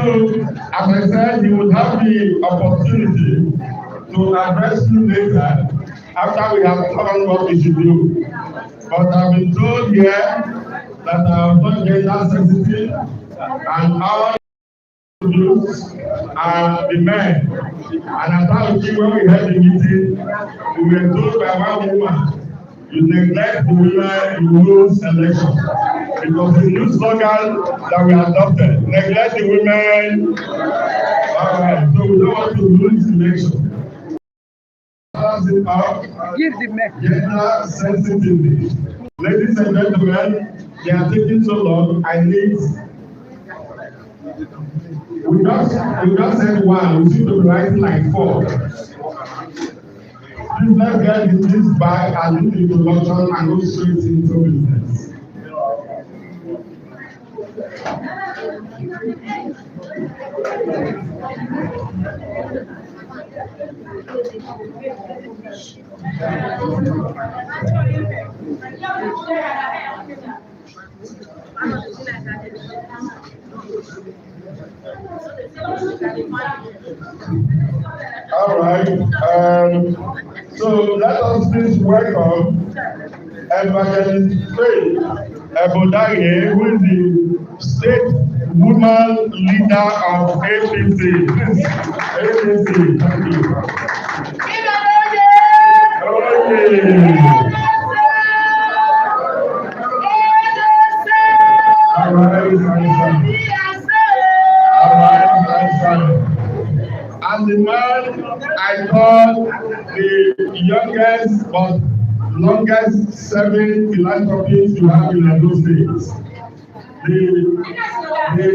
as I said, you will have the opportunity to address you later after we have covered what we should do. But I've been told here that our budget is sensitive and all youths are the men. And as I see when we had the meeting, we were told by one woman, you neglect the women, you lose election. Because the new slogan that we adopted, neglect the women. All right, so we don't want to lose election. Give the message. Gender sensitivity. Ladies and gentlemen, they are taking so long. I need. We just said one. We seem to be writing like 4. Please let's get this back and do the introduction and go straight into business. All right. So let us please welcome Evangelist Faith Ebodage, who is the state woman leader of ADC. ADC, thank you. All right. And the man I call the youngest but longest serving philanthropist you have in Edo State. The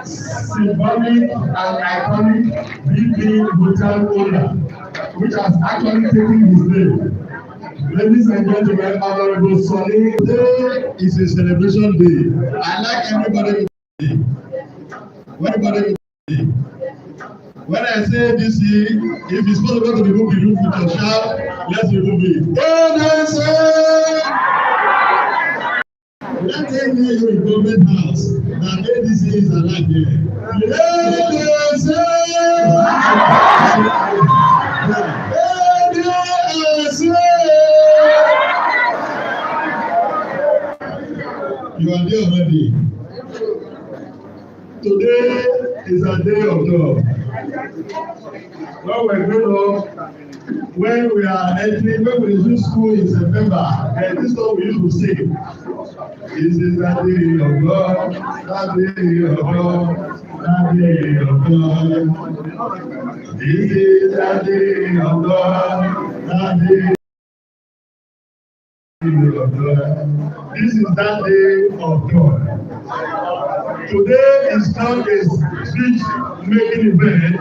symbolic and iconic BP hotel owner, which has actually taken his name. Ladies and gentlemen, Honorable Sonny, today is a celebration day. I like everybody. When I say this year, if it's possible to remove the roof with a shout, let's remove it. That ain't near you in government house. Now ADC is alive here. You are there already. Today is a day of joy. When we're grown up, when we are entering, when we resume school in September, and this song we used to sing. This is the day of God, the day of God, the day of God. This is the day of God, the day of God. This is that day of God. Today is not a speech-making event.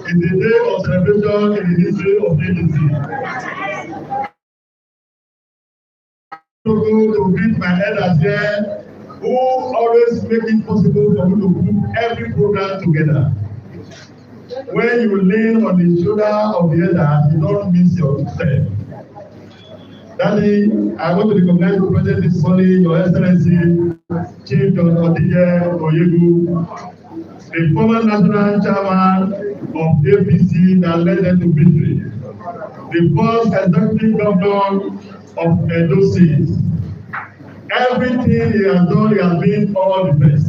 It's a day of celebration in the history of ADC. To greet my elders here, who always make it possible for me to put every program together. When you lean on the shoulder of the elders, you don't miss your step. Daddy, I want to recognize the president this morning, Your Excellency, Chief John Odije Oyegu, the former national chairman of APC that led them to victory, the first executive governor of Edo State. Everything he has done, he has been all the best.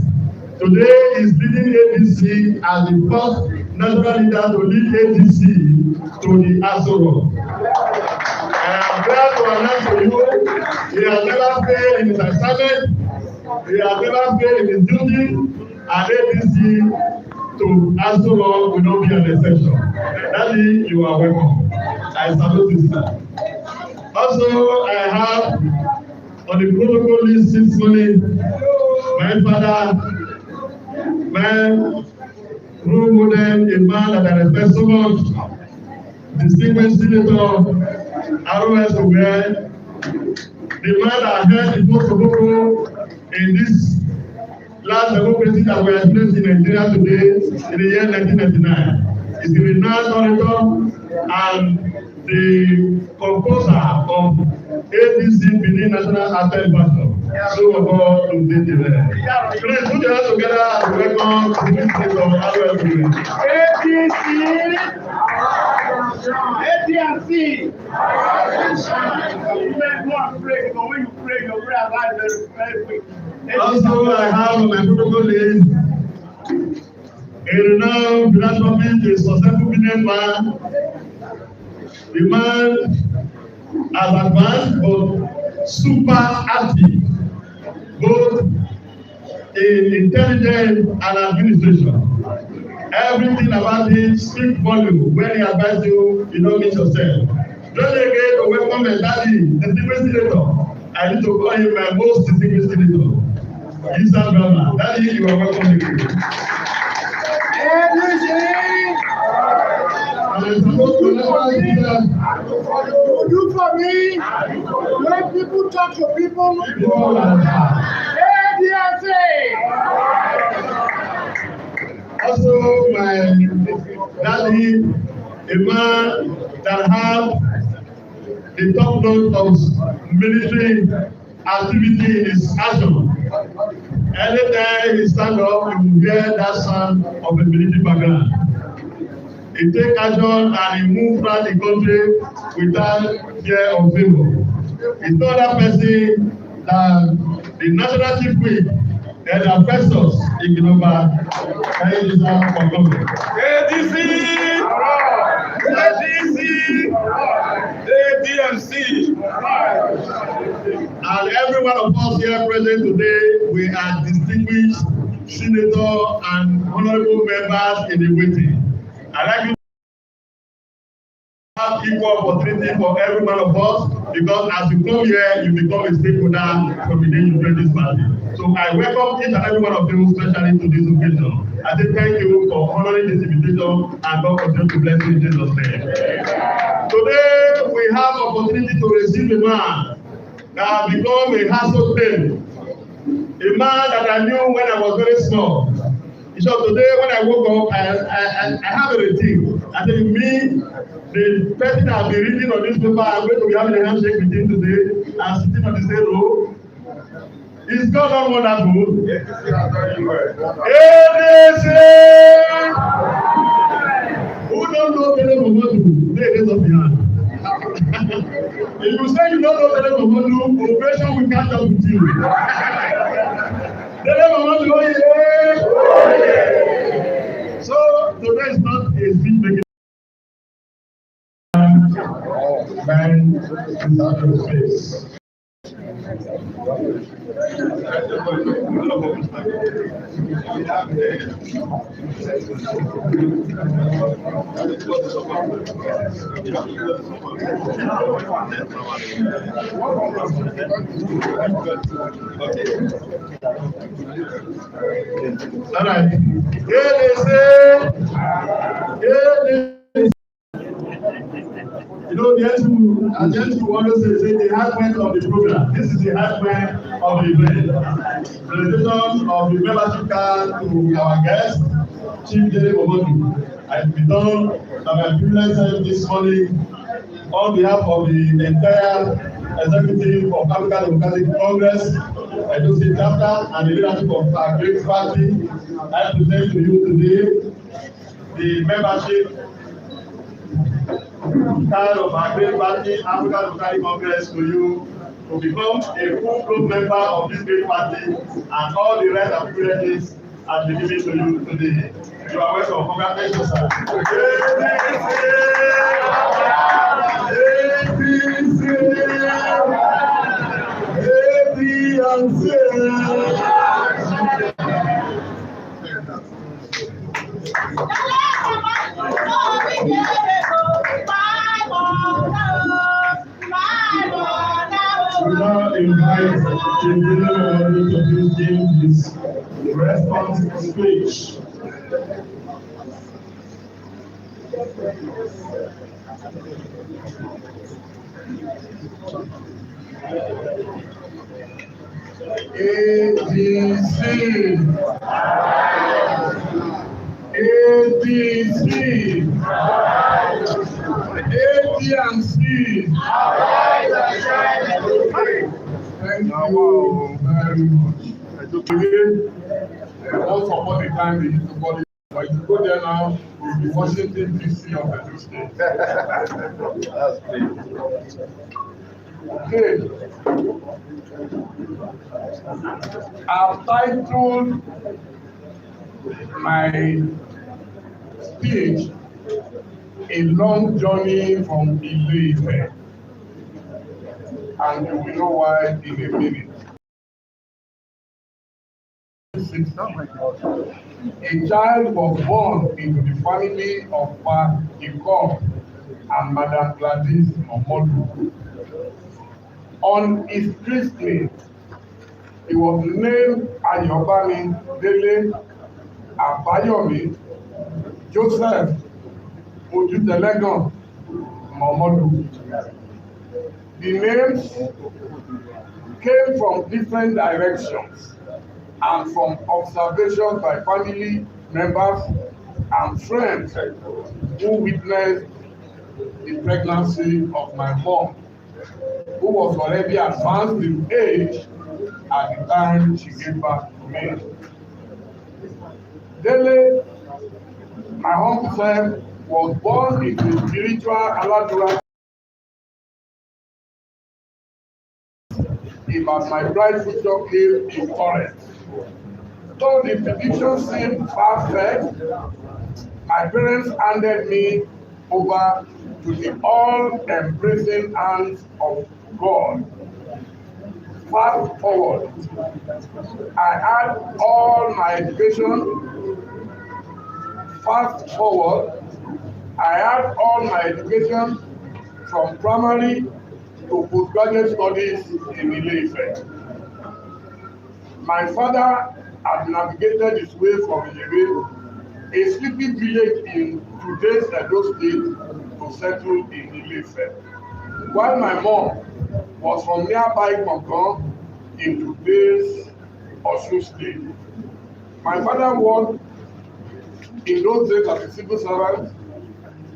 Today is leading ADC as the first national leader to lead ADC to the Aso Rock. I am glad to announce to you, he has never failed in his assignment, he has never failed in his duty, and ADC to Aso Rock will not be an exception. Daddy, you are welcome. I salute you, sir. Also, I have on the protocol list this morning my father, my role model, a man that I respect so much, distinguished Senator ROS Owe, the man that held the post of Boko in this last democracy that we are experiencing in Nigeria today in the year 1999. He's the renowned orator and the composer of ADC Benin National Anthem Battle. So about to be Dele. Please put your hands together and welcome to this place of ADC. ADC. You may not pray, but when you pray, your prayer life is very quick. Also, I have my protocol is a renowned philanthropist, a successful businessman. The man has advanced but super active, both in intelligence and administration. Everything about him speaks volume when he advises you, you don't miss yourself. Don't again to welcome my daddy, the distinguished senator. I need to call him my most distinguished senator. Isa Brahma. Daddy, you are welcome again. I'm supposed to never see that. Do for me. When people talk to people, ADC. Also, my daddy, a man that have the top note of military activity in his action. Anytime he stand up, you will hear that sound of a military background. He take action and he move around the country without fear of favor. He's not that person that the national chief whip and the Festus Ignova carry this out for government. ADC. ADC. And every one of us here present today, we are distinguished senator and honorable members in the waiting. I'd like you to have equal opportunity for every one of us, because as you come here, you become a stakeholder from the day you join this party. So I welcome each and every one of you, especially to this occasion. I say thank you for honoring this invitation, and God continue to bless you in Jesus' name. Today, we have opportunity to receive a man that has become a household name. A man that I knew when I was very small. So today, when I woke up, I have a routine. I think me, the person I've been reading on this paper, I'm going to be having a handshake with him today, and sitting on the same row. Is God not wonderful? Yes, ADC! Who don't know Dele Momodu? They raise up the hand. If you say you don't know Dele Momodu, operation will catch up with you. Dele Momodu, oh yeah! So today is not a speech making. Man is out of space. All right. You know, the agent who always say the hardware of the program. This is the hardware of the event. Presentation of the membership card to our guest, Chief Dele Momodu. I be done by my privilege this morning on behalf of the entire executive of African Democratic Congress, Edo State Chapter, and the leadership of our great party. I present to you today the membership card of our great party, African Democratic Congress, to you to become a full-blown member of this great party, and all the rights and privileges are given to you today. You are welcome. Congratulations, sir. We now invite the leader to give his response speech. ADC. ADC. ADC. Thank you Once upon a time, they used to call it, but if you go there now, you'll be Washington, D.C. of the two states. That's great. Okay. I've titled my speech A Long Journey from Dele, and you will know why in a minute. A child was born into the family of Pa Ikor and Madam Gladys Momodu. On his christening, he was named Ayobami Dele Abayomi Joseph Ojutelegan Momodu. The names came from different directions and from observations by family members and friends who witnessed the pregnancy of my mom, who was already advanced in age at the time she gave birth to me. Dele, my humble self, was born into a spiritual Aladura. If as my bright future came in current. Though the prediction seemed perfect, my parents handed me over to the all-embracing hands of God. Fast forward, I had all my education. Fast forward, I had all my education from primary to postgraduate studies in Dele. My father had navigated his way from Dele, a sleepy village in today's Edo State, to settle in Dele, while my mom was from nearby Konkan in today's Osun State. My father worked in those days as a civil servant,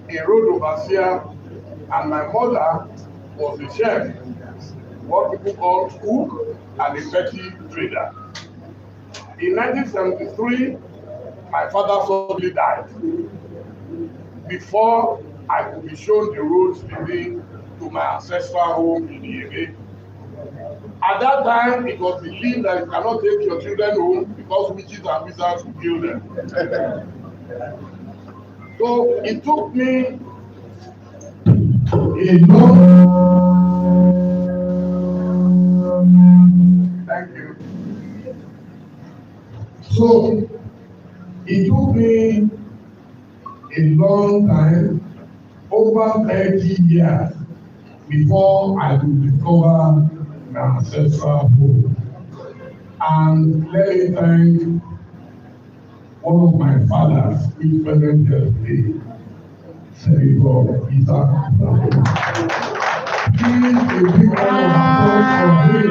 a road overseer, and my mother was a chef, what people call cook and a petty trader. In 1973, my father suddenly died before I could be shown the roads leading to my ancestral home in Dele. At that time, it was believed that you cannot take your children home because witches and wizards will kill them. So it took me a long. Thank you. So it took me a long time, over 30 years, before I could discover my ancestral home. And let me thank one of my fathers, who is present here today, Senator Isaac. He is a big round of applause for him.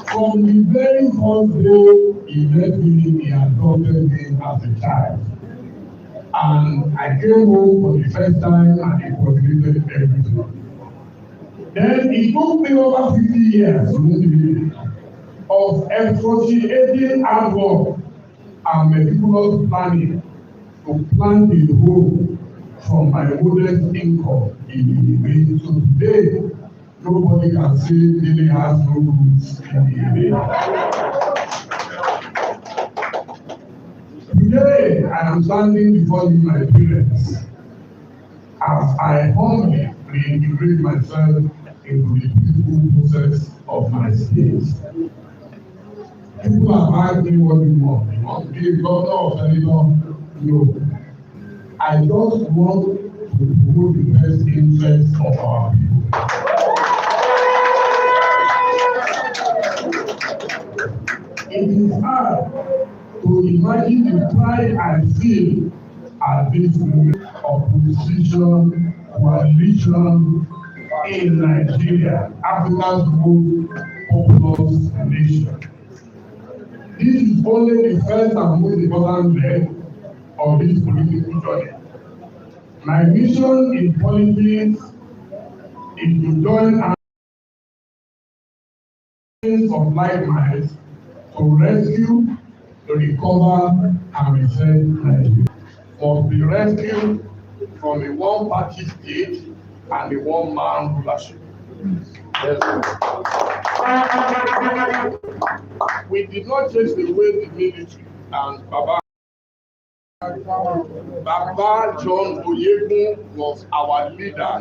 From the very first day he met me, he adopted me as a child. And I came home for the first time and he coordinated everything. Then it took me over 50 years of excruciating hard work and meticulous planning to plan a home from my modest income in Dele. So today, nobody can say Dele has no roots in Dele. Today, I am standing before you, my parents, as I humbly reintegrate myself into the peaceful process of my state. People have asked me what you want. You want to be a governor or senator? No. I just want to promote the best interests of our people. It is hard to imagine the pride I feel at this moment of position, coalition in Nigeria, Africa's most populous nation. This is only the first and most important leg of this political journey. My mission in politics is to join hands of like minds to to rescue, recover, and reset Nigeria must be rescued from a one-party state and a one-man rulership. We did not chase away the military, and Baba John Oyegun was our leader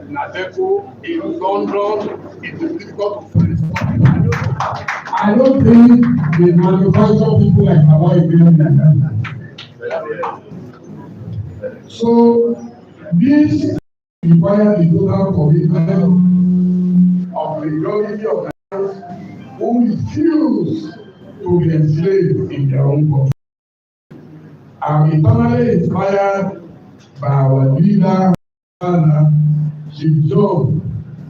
in Adepo, in London. It is difficult to find. I don't think they manufacture people like Baba again. So this requires the total commitment Of the majority of Nigerians who refuse to be enslaved in their own country. I'm eternally inspired by our leader, Chief John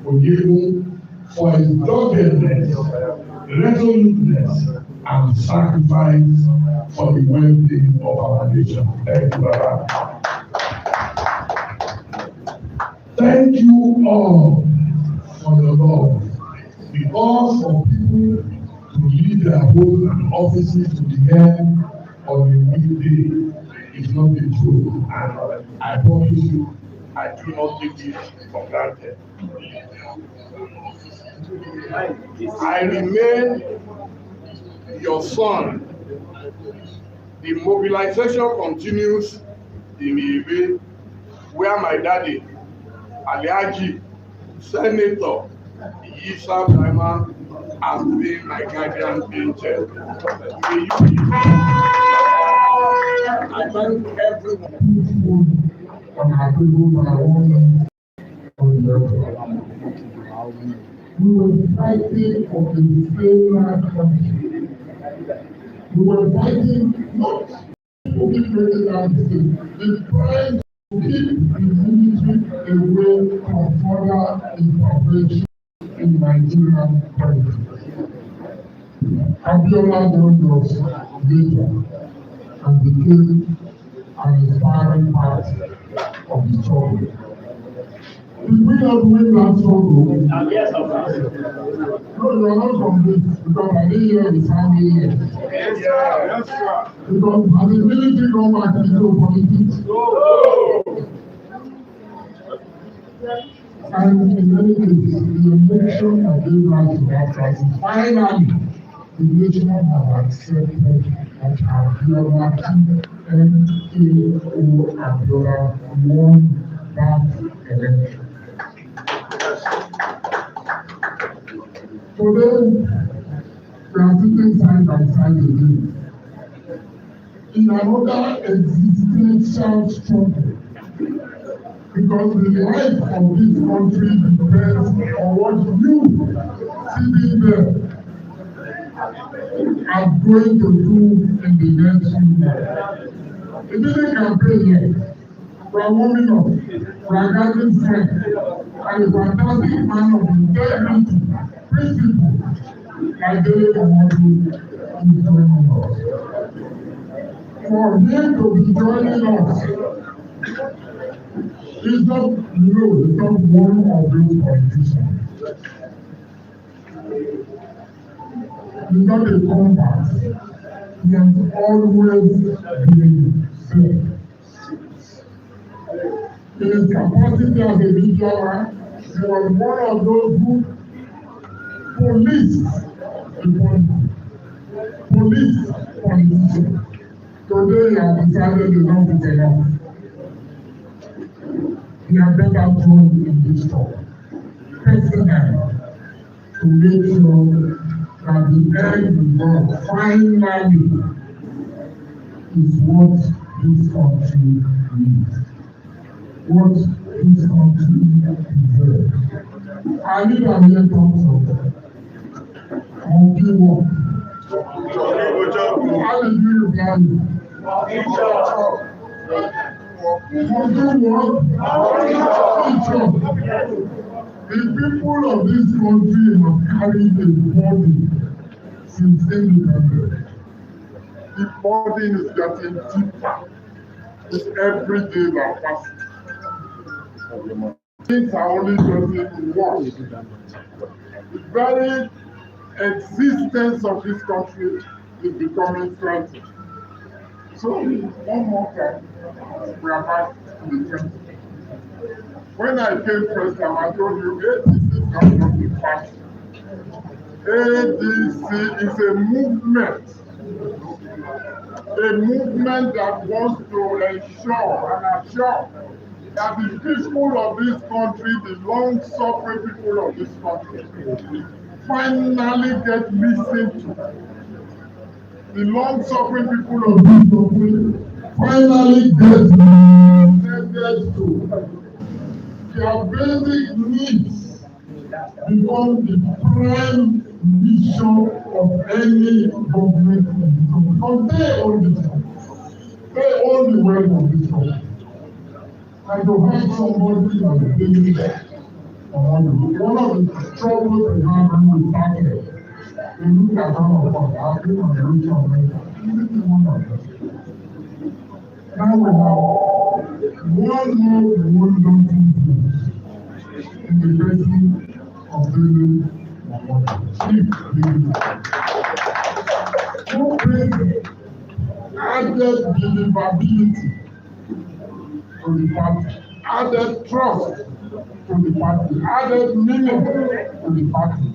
Oyegun, for his doggedness, resoluteness, and sacrifice for the well-being of our nation. Thank you, Baba. Thank you all for your love. Because for people to leave their homes and offices to the end on a weekday is not the truth. And I promise you, I do not take it for granted. I remain your son. The mobilization continues in Ibe, where my daddy, Alhaji, Senator Isa Brahman, has been my guardian angel. I thank everyone on our people by all we were fighting for the same country. We were fighting not to keep the trying to keep the military away from further intervention in Nigerian politics. Abiola joined us later and became an inspiring part of the struggle. Did we not win that struggle? Yes, of course. No, you are not convinced because I didn't hear the family yet. Yes, sir. Because as a military come back into politics. And in many cases, the election that gave rise to that crisis, finally, the nation has accepted that Abiola M.A.O. Abiola won that election. Today, we are sitting side by side again in another existential struggle because the life of this country depends on what you sitting there are going to do in the next few years. It isn't campaign yet. We are warming up. We are gathering strength. And a fantastic man of integrity, principle, like Dele Momodu is joining us. For him to be joining us is not, it's not one of those politicians. He's not a combat. He has always been safe. In his capacity as a media man, he was one of those who policed the country, policed politicians. Today, he has decided enough is enough. He had better join in this talk, personally, to make sure that the end result finally is what this country needs, what this country deserves. I need a mere thumbs up. Monkey walk. How did you reply? Monkey walk. The people of this country have carried a burden since independence. The burden is getting deeper with every day that passes. Things are only getting worse. It's very existence of this country is becoming threatened. So, one more time, we are back to the 20. When I came first time, I told you ADC is not just a party. ADC is a movement that wants to ensure and assure that the people of this country, the long-suffering people of this country, finally get listened to. The long-suffering people of this country finally get attended to. Their basic needs become the prime mission of any government because they own this country. They own the wealth of this country. And to have somebody like Dele, one of the troubles we have when we started, we look at all of us, I've been on the rich of America. This is one of them. Now we have one more wonderful news in the person of Dele, Chief Dele, who brings added believability to the party, added trust to the party, added meaning to the party.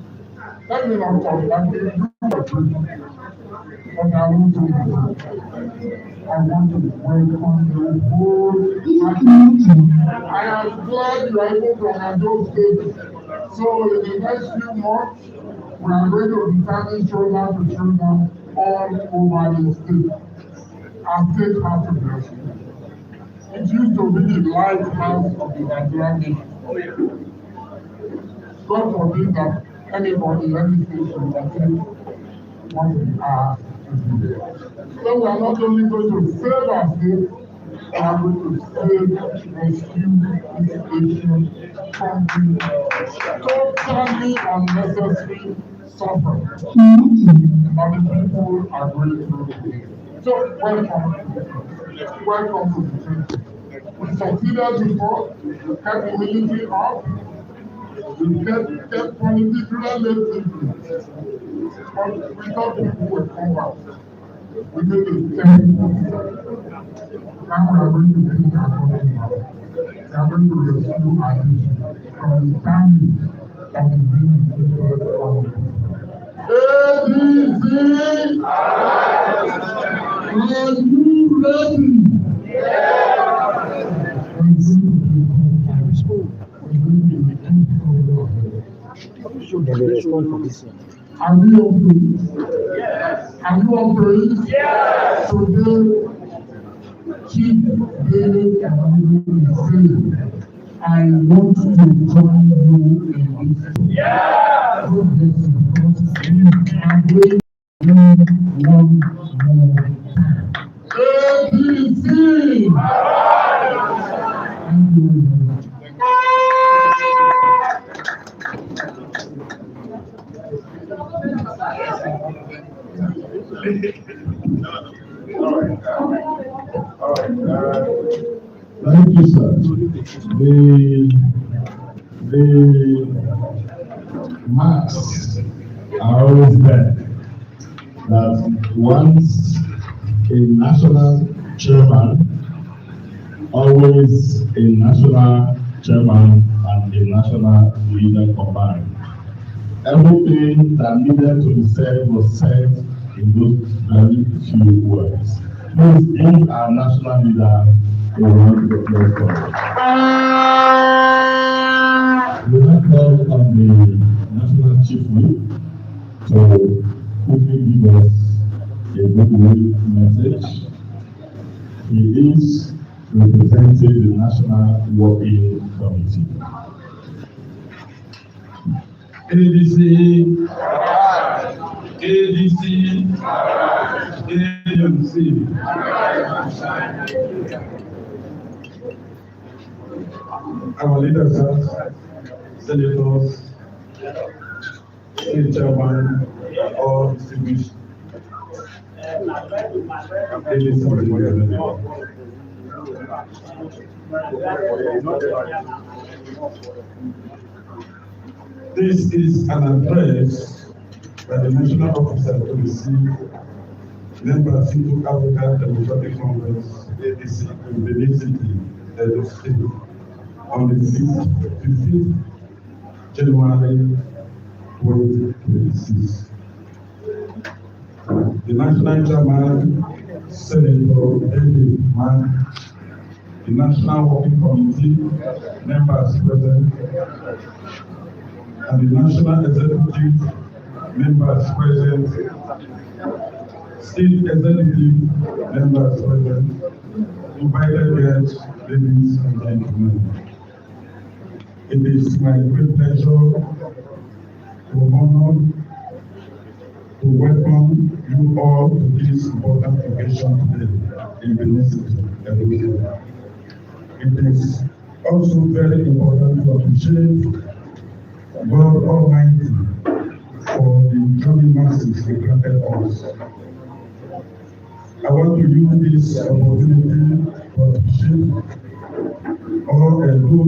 Let me not talk that we do the truth, but I want to welcome the whole party. I am glad you are able to handle State. So in the next few months, we are going to be standing shoulder to shoulder all over the state. Our state has to bless you. It used to be the lighthouse of the Nigerian nation. God forbid that anybody, any station can take what we are to do. So we are not only going to save our state, we are going to save, rescue this nation from the totally unnecessary suffering that the people are going through today. So welcome to the country. We succeeded before, we kept the military up, we kept politics relatively, but we thought people would come out. We made a terrible mistake. Now we are going to take our country back. We are going to rescue our nation from the family that is being inflicted on the ADC! Are you ready? Dele respond for this one. Are we okay? Yes. Are you okay? Yes. Today, Chief Dele is saying, I want to join you in this. Yes. God bless you. I'm going one more time. ADC! Thank you very much. Thank you, sir. The marks are always there. That once a national chairman, always a national chairman and a national leader combined. Everything that needed to be said was said in those very few words. Please give our national leader a round of applause for him. We now call on the national chief whip to quickly give us a goodwill message. He is representing the National Working Committee. ADC, ADC, ADC. Our leaders, senators, state chairman, all distinguished. This is an address by the national officer to receive members into African Democratic Congress, ADC, in Benin City, Edo State, on the 15th January 2026. The national chairman, Senator Dele, the national working committee members present, and the national executive members present, state executive members present, invited guests, ladies and gentlemen. It is my great pleasure to honor, to welcome you all to this important occasion today in Benin City, Edo State. It is also very important to appreciate God Almighty for the journey masses He granted us. I want to use this opportunity to appreciate all Edo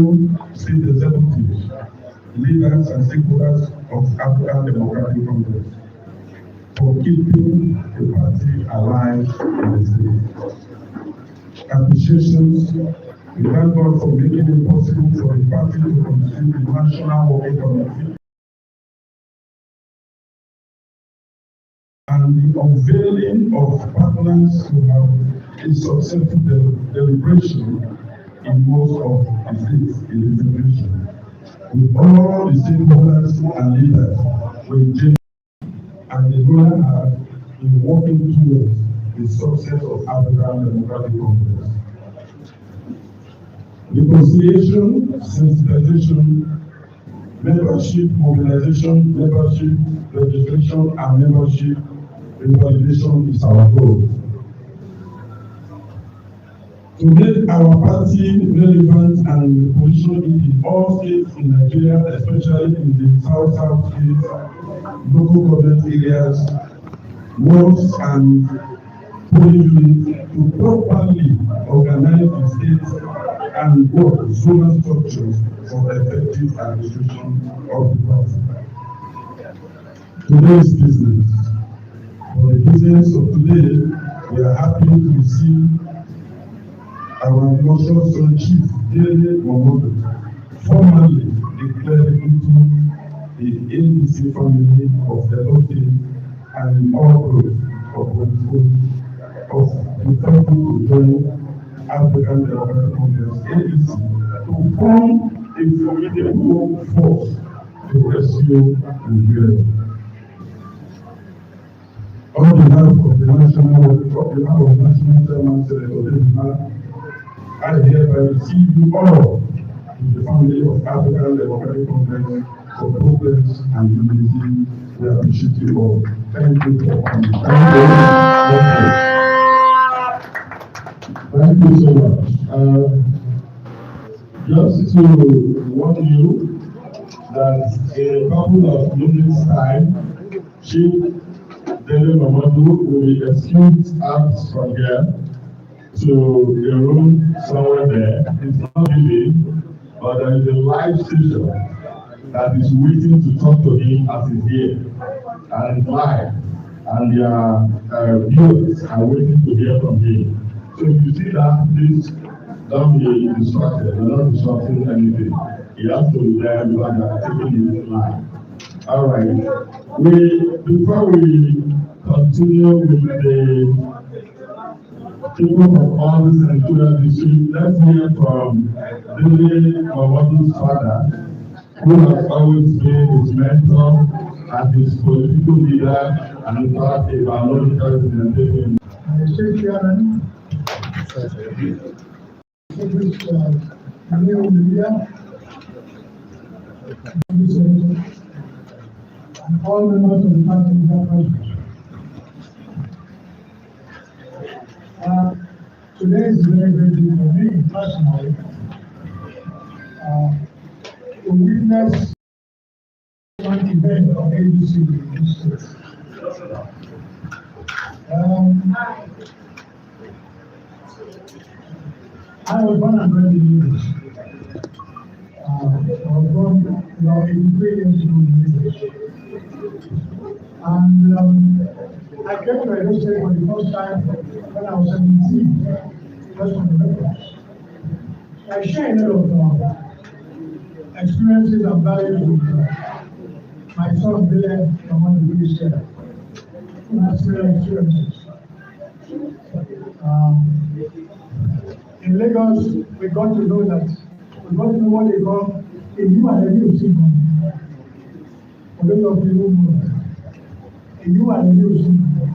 state executives, leaders and stakeholders of African Democratic Congress for keeping the party alive in the state. Appreciations. We thank God for making it possible for the party to continue the national working committee and the unveiling of partners who have a successful deliberation in most of the states in the federation. With all the stakeholders and leaders, we and the goal are in working towards the success of African Democratic Congress. Reconciliation, sensitization, membership mobilization, membership registration, and membership revalidation is our goal. To make our party relevant and position it in all states in Nigeria, especially in the South states, local government areas, wards, and polling units to properly organize the states and work zonal structures for effective administration of the party. Today's business. For the business of today, we are happy to receive our National Son Chief, Dele Momodu, formally declared into the ADC family of the State and all groups of the people to join African Democratic Congress ADC to form a formidable force to rescue Nigeria. On behalf of the national chairman, Senator Dele, I hereby receive you all to the family of African Democratic Congress for progress and unity. We appreciate you all. Thank you for coming. Thank you so much. Just to warn you that in a couple of minutes' time, Chief Dele Momodu will be excused out from here to a room somewhere there. It's not living, but there is a live station that is waiting to talk to him as he's here. And it's live. And their viewers are waiting to hear from him. So if you see that, please don't be distracted. You're not disrupting anything. He has to be there because they are taking it live. All right. Before we continue with the people from all the senatorial districts, let's hear from Dele Momodu's father, who has always been his mentor and his political leader and in fact a biological representation. Mr. Chairman, and all members of the party that today is very, very good for me personally to witness one event of ADC in this state. I was born and bred in English. I was born in 3 years old in English. And I came to Edo State for the first time when I was 17, just from the records. I share a lot of experiences and values with my son Dele from one of the biggest here. Who has similar experiences. In Lagos, we got to know what they call a new and a new signal. For those of you who know that. A new and a new signal.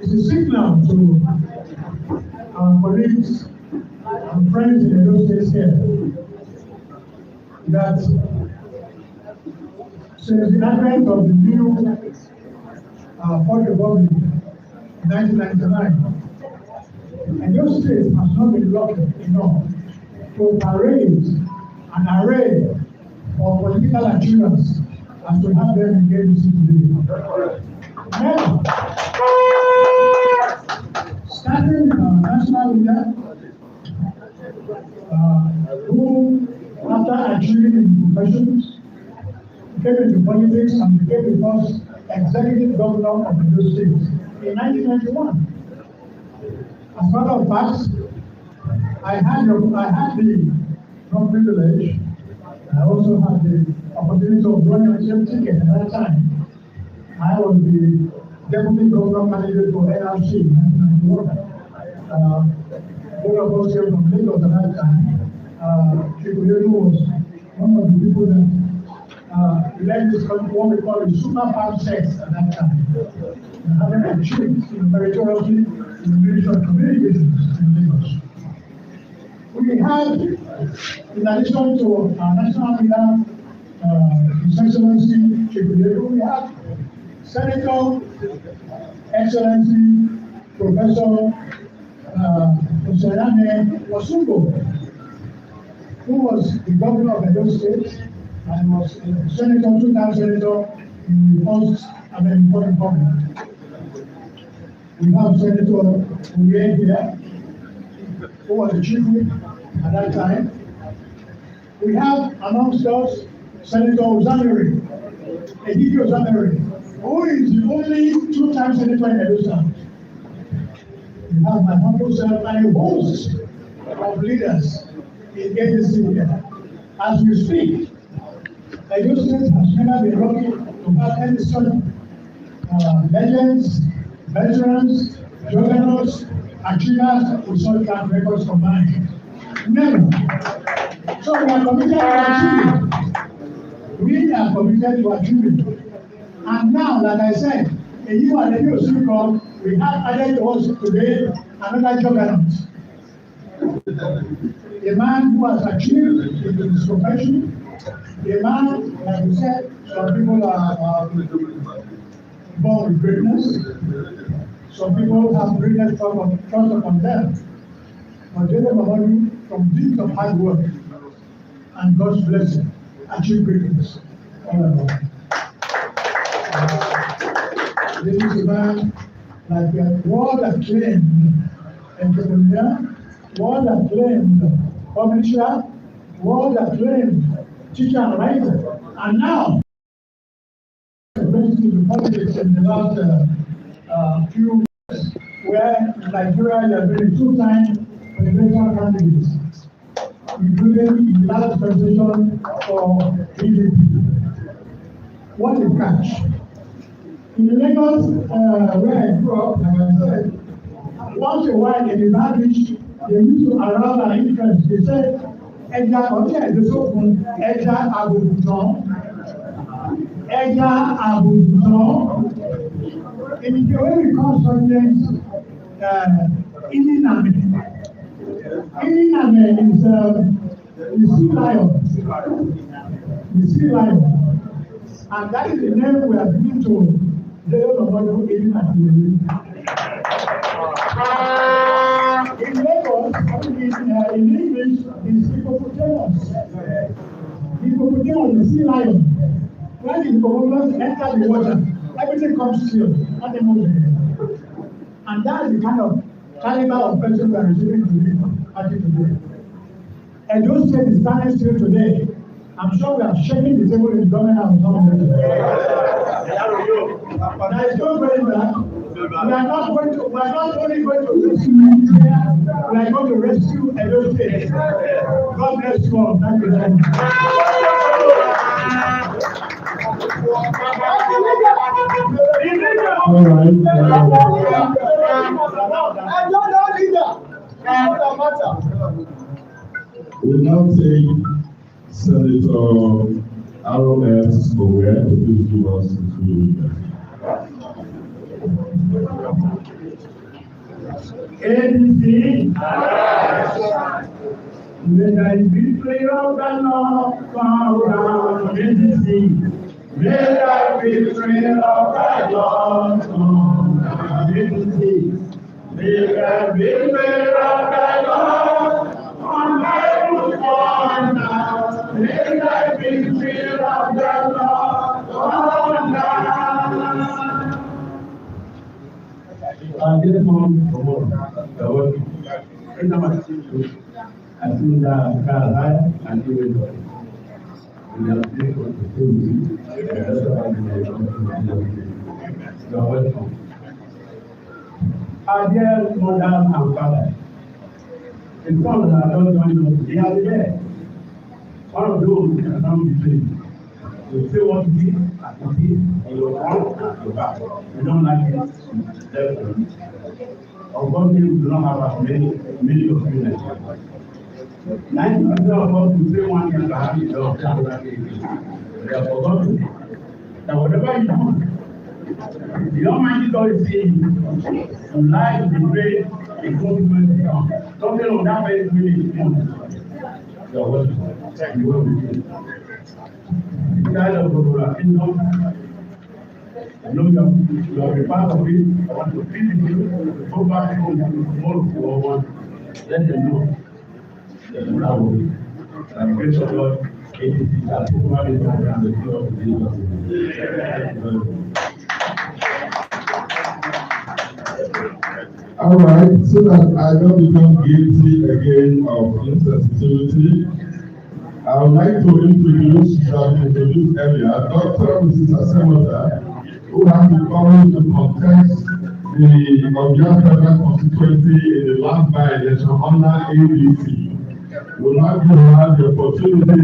It's a signal to our colleagues and friends in Edo State here that since the advent of the new Fourth Republic in 1999, Edo State has not been lucky enough to parade an array of political achievers as to have them in ADC today. Now, starting with our national leader, who, after achieving in professions, came into politics and became the first executive governor of Edo State in 1991. As a matter of fact, I had the privilege, I also had the opportunity of running on the same ticket at that time. I was the deputy governor candidate for NRC in 1991. Both of us came from Lagos at that time. Dele was one of the people that led this country, what we call the super power sex at that time. Having achieved meritoriously in the Ministry of Communications in Lagos. We have, in addition to our national leader, His Excellency Dele, we have Senator Excellency Professor Momodu, who was the governor of Edo State and was a senator, two-time senator in the first Fourth Republic. We have Senator Dele here, who was the chief whip at that time. We have amongst us Senator Ozanere, Edith Ozanere, who is the only two-time senator in Edo State. We have my humble self and a host of leaders in ADC here. As we speak, Edo State has never been lucky to have any such legends, veterans, juggernauts, achievers with such track records combined. Never. So we are committed to achieving. We are committed to achieving. And now, like I said, a new and a new circle, we have added to us today another juggernaut. A man who has achieved in his profession, a man, like we said, some people are born with greatness, some people have greatness thrust upon them. But Dele Momodu, from deep of hard work and God's blessing, achieved greatness all along. This is a man like a world-acclaimed entrepreneur, world-acclaimed publisher, world-acclaimed teacher and writer, and now went into politics in the last few years, where Nigeria has been two-time presidential candidates, including the last presentation for PDP. What a catch! In Lagos, where I grew up, like I said, once a while in the village, they used to arouse our interest. They said, "Ẹja ọ̀tí ẹ̀dẹ́sọ̀kun, ẹja àbùdùtàn, ẹja àbùdùtàn." In the way we call subjects, Ininame. Ininame is the sea lion. The sea lion. And that is the name we are giving to Dele Momodu Ininame. In Lagos, in English, is hippopotamus. Hippopotamus, the sea lion. When the hippopotamus enter the water, everything comes still, nothing moves again. And that is the kind of caliber of person we are receiving today. Edo State is standing still today. I'm sure we are shaking the table in the government house. There is no going back. We are not only going to rescue Nigeria, we are going to rescue Edo State. God bless you all. Thank you very much. All right. We'll now take Senator R.S. Owere to please give us his view. ADC. May the victory of the Lord come around ADC. May the victory of the Lord come around ADC. May the victory of the Lord come around now. May the victory of the Lord come down. This one, the work. I think that Carla and everybody. We are playing for the same. That's why you are welcome. Our dear mother and father, the sons that don't join us, they are there. One of those can come between. You say what you did, and you did, and you're wrong, and you're back. You don't like it, therefore. Of God, we do not have as many of you like that. 90% of us will say one thing about it, they have forgotten that whatever you do, the Almighty God is saying you lie, you pray, it's not going to come. Something of that very really is not. You're welcome. You will be good. The child of God, I know you are a part of it. I want to visit you, to go back home tomorrow for one. Let them know. Bravo. And praise the Lord. ADC has formally done the cure of Jesus. All right, so that I don't become guilty again of insensitivity, I would like to introduce, earlier, Dr. Mrs. Asemoda, who has the courage to contest the Oyo Federal constituency in the last by-election under ADC. We'll now give her the opportunity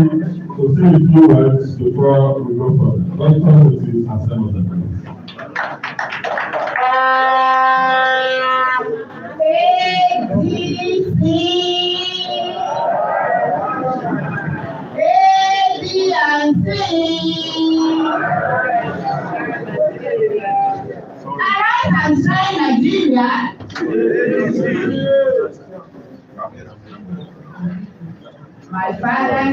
to say a few words before we go further. Dr. Mrs. Asemoda. Nigeria. My father,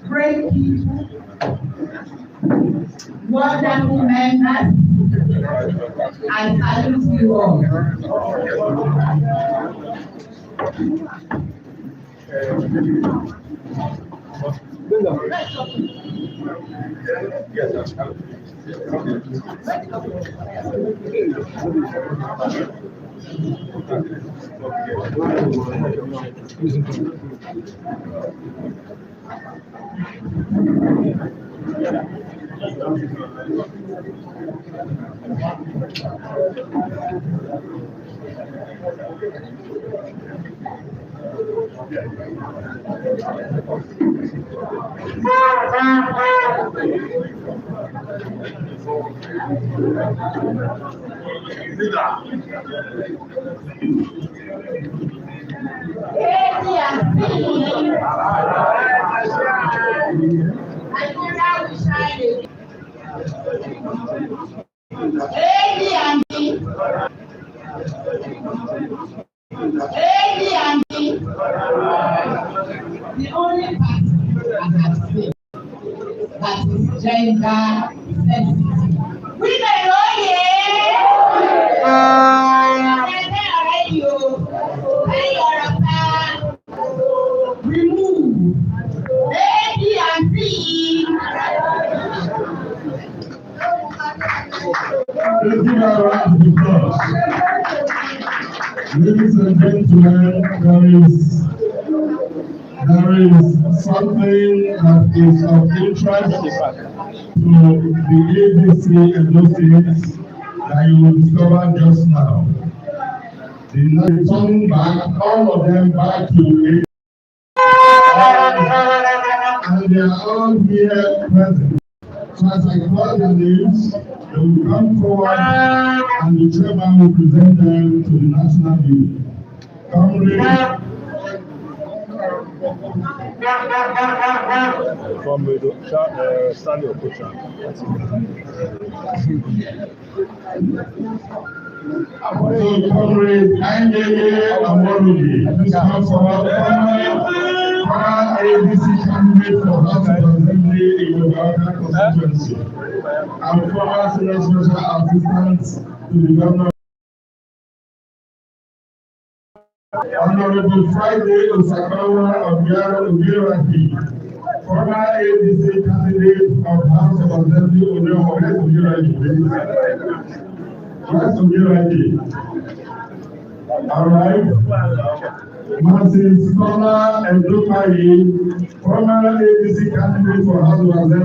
great people, wonderful members, I salute you all. The only party I have seen that is gender sensitive. Women, oh yeah! Remove A, and C. Let's give our round of applause. Ladies and gentlemen, there is there is something that is of interest to the ADC and those things that you will discover just now. They returning back, all of them back to ADC. And they are all here present. So as I call the names, they will come forward and the chairman will present them to the national view. Comrade. Momodu, Stanley Okucha. So, Comrade Dele Momodu, please come forward. Former ADC candidate for House of Assembly in Yoruba constituency, and former senior special assistant to the governor. Honorable Friday Osakawa of Ogiraki, former ADC candidate of House of Assembly Ogiraki. West Ogiraki. All right. Mrs. Scholar Edukayi, former ADC candidate for House of Assembly.